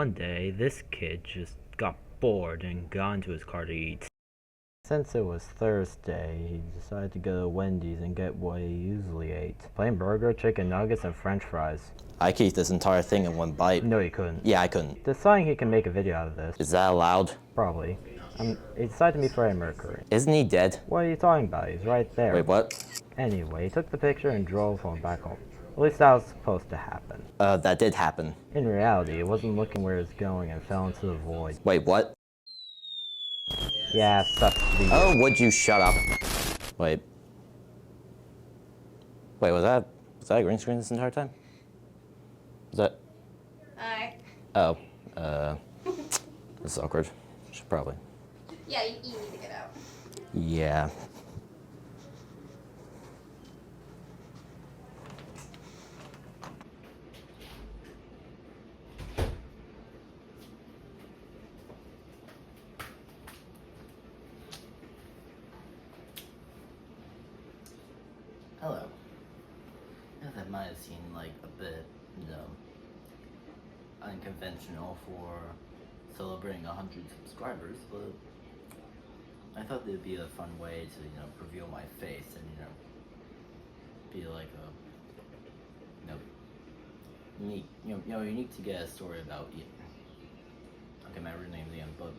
One day, this kid just got bored and got into his car to eat. Since it was Thursday, he decided to go to Wendy's and get what he usually ate. Plain burger, chicken nuggets, and french fries. I could eat this entire thing in one bite. No, he couldn't. Yeah, I couldn't. Deciding he can make a video out of this. Is that allowed? Probably. He decided to meet Freddie Mercury. Isn't he dead? What are you talking about? He's right there. Wait, what? Anyway, he took the picture and drove home back home. At least that was supposed to happen. That did happen. In reality, it wasn't looking where it was going and fell into the void. Wait, what? Yeah, sucks to be you. Oh, would you shut up? Wait. Wait, was that a green screen this entire time? Was that? Hi. Oh, this is awkward. Should probably. Yeah, you need to get out. Yeah. Hello. Yeah, that might have seemed like a bit, unconventional for celebrating 100 subscribers, but I thought it'd be a fun way to, reveal my face and, be like a, unique, unique to get a story about you. Okay, my real name's Ian, but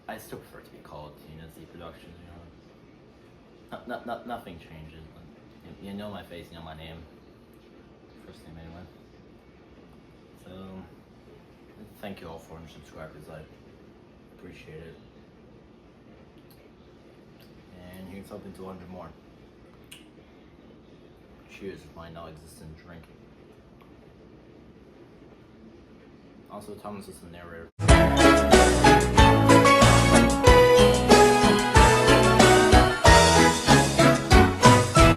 I still prefer to be called Z Productions, Nothing changes. You know my face, you know my name. First name anyway. So, thank you all for 400 subscribers. I appreciate it. And here's hoping to 100 more. Cheers with my non-existent drink. Also, Thomas is the narrator.